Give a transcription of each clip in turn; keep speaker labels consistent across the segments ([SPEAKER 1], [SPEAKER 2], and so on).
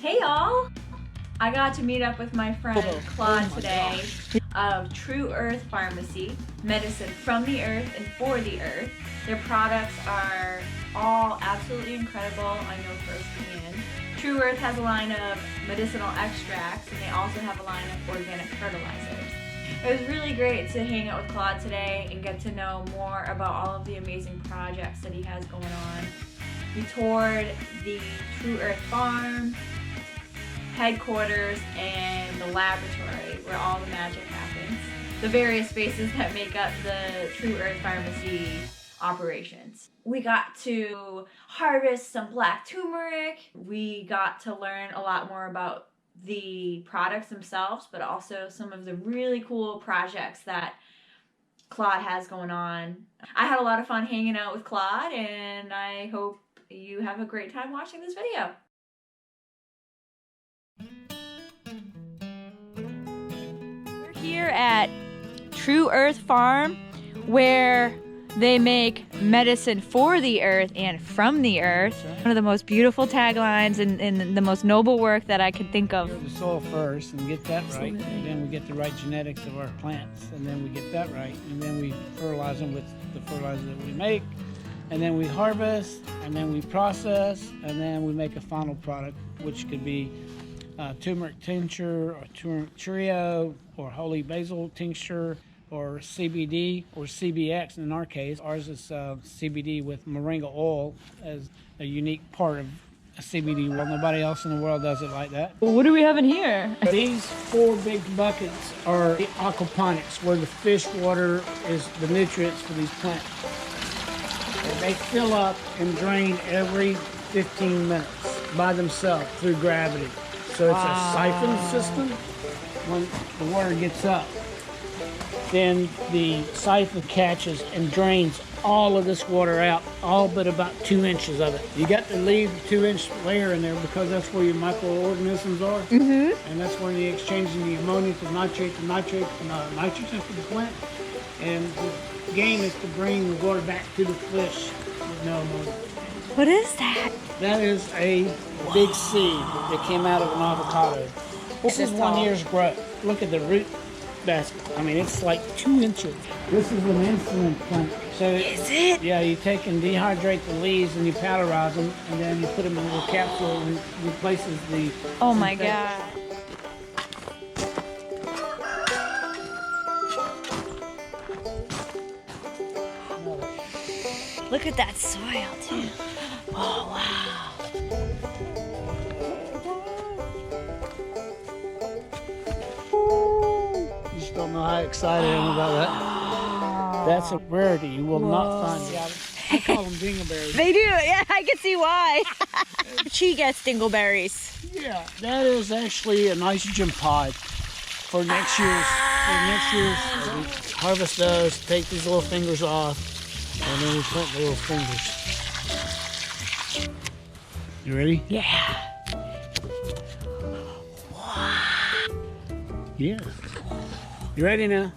[SPEAKER 1] Hey y'all! I got to meet up with my friend Claude today of True Earth Farmacy, medicine from the earth and for the earth. Their products are all absolutely incredible, I know firsthand. True Earth has a line of medicinal extracts and they also have a line of organic fertilizers. It was really great to hang out with Claude today and get to know more about all of the amazing projects that he has going on. We toured the True Earth farm, headquarters, and the laboratory where all the magic happens. The various spaces that make up the True Earth Pharmacy operations. We got to harvest some black turmeric. We got to learn a lot more about the products themselves, but also some of the really cool projects that Claude has going on. I had a lot of fun hanging out with Claude, and I hope you have a great time watching this video. We're here at True Earth Farm, where they make medicine for the earth and from the earth. One of the most beautiful taglines and the most noble work that I could think of.
[SPEAKER 2] The soil first and get that right, and then we get the right genetics of our plants, and then we get that right, and then we fertilize them with the fertilizer that we make, and then we harvest, and then we process, and then we make a final product, which could be turmeric tincture or turmeric trio or holy basil tincture or CBD or CBX in our case. Ours is CBD with moringa oil as a unique part of a CBD. Well, nobody else in the world does it like that.
[SPEAKER 1] What do we have in here?
[SPEAKER 2] These 4 big buckets are the aquaponics, where the fish water is the nutrients for these plants. And they fill up and drain every 15 minutes by themselves through gravity. So it's a siphon system. When the water gets up, then the siphon catches and drains all of this water out, all but about 2 inches of it. You got to leave the 2-inch layer in there because that's where your microorganisms are. And that's when you're exchanging the ammonia to nitrate to nitrogen for the plant. And the game is to bring the water back to the fish with no ammonia.
[SPEAKER 1] What is that?
[SPEAKER 2] That is a big seed that came out of an avocado. This is 1 year's growth. Look at the root basket. I mean, it's like 2 inches. This is an insulin plant. So
[SPEAKER 1] Is it?
[SPEAKER 2] Yeah, you take and dehydrate the leaves and you powderize them, and then you put them in a little capsule and it replaces the...
[SPEAKER 1] Oh my God. Look at that soil too. Oh wow.
[SPEAKER 2] You just don't know how excited I am about that. That's a rarity. You will not find it. I call them dingleberries.
[SPEAKER 1] They do, yeah, I can see why. She gets dingleberries.
[SPEAKER 2] Yeah, that is actually a nitrogen pod for next year's. We harvest those, take these little fingers off, and then we plant the little fingers. You ready?
[SPEAKER 1] Yeah.
[SPEAKER 2] Yeah. You ready now?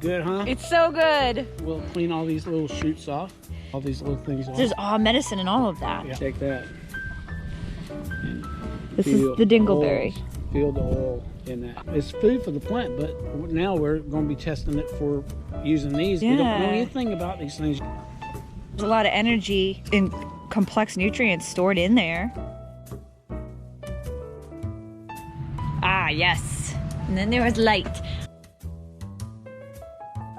[SPEAKER 2] Good, huh?
[SPEAKER 1] It's so good.
[SPEAKER 2] We'll clean all these little shoots off. All these little things off.
[SPEAKER 1] There's all medicine and all of that.
[SPEAKER 2] Yeah. Take that.
[SPEAKER 1] This is the dingleberry.
[SPEAKER 2] Feel the oil in that. It's food for the plant, but now we're going to be testing it for using these.
[SPEAKER 1] Yeah.
[SPEAKER 2] We don't know anything about these things.
[SPEAKER 1] There's a lot of energy and complex nutrients stored in there. Ah, yes. And then there was light.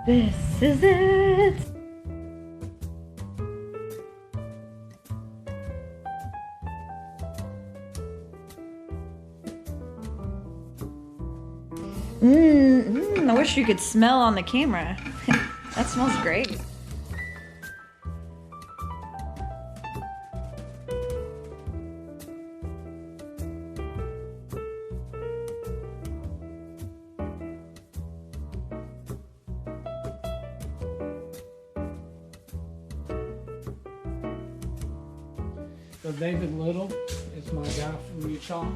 [SPEAKER 1] This is it. I wish you could smell on the camera. That smells great.
[SPEAKER 2] So David Little is my guy from Utah,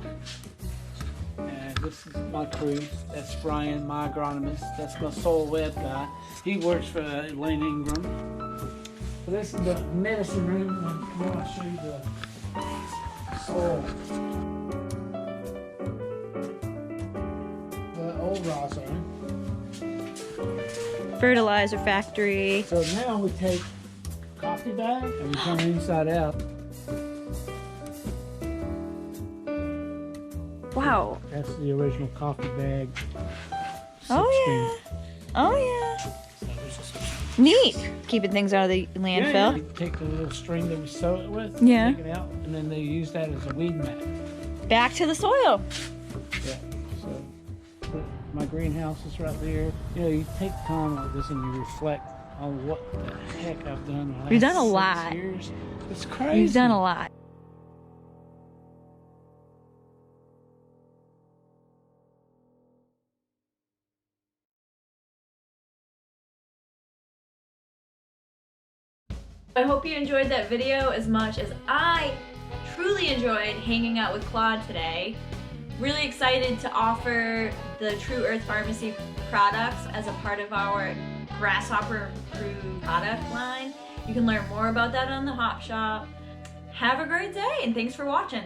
[SPEAKER 2] and This is my crew. That's Brian, my agronomist. That's my soil web guy. He works for Lane Ingram. So this is the medicine room. And I'll show you the soil. The old raw zone.
[SPEAKER 1] Fertilizer Factory.
[SPEAKER 2] So now we take a coffee bag and we turn it inside out.
[SPEAKER 1] Wow.
[SPEAKER 2] That's the original coffee bag.
[SPEAKER 1] Oh yeah. Oh yeah. Neat. Keeping things out of the landfill.
[SPEAKER 2] Yeah. You take the little string that we sew it with,
[SPEAKER 1] Yeah.
[SPEAKER 2] take it out, and then they use that as a weed mat.
[SPEAKER 1] Back to the soil.
[SPEAKER 2] Yeah. So my greenhouse is right there. You know, you take time like this and you reflect on what the heck I've done. In the
[SPEAKER 1] You've
[SPEAKER 2] last
[SPEAKER 1] done a
[SPEAKER 2] 6
[SPEAKER 1] lot.
[SPEAKER 2] years. It's crazy.
[SPEAKER 1] You've done a lot. I hope you enjoyed that video as much as I truly enjoyed hanging out with Claude today. Really excited to offer the True Earth Farmacy products as a part of our Grasshopper improved product line. You can learn more about that on the Hop Shop. Have a great day and thanks for watching.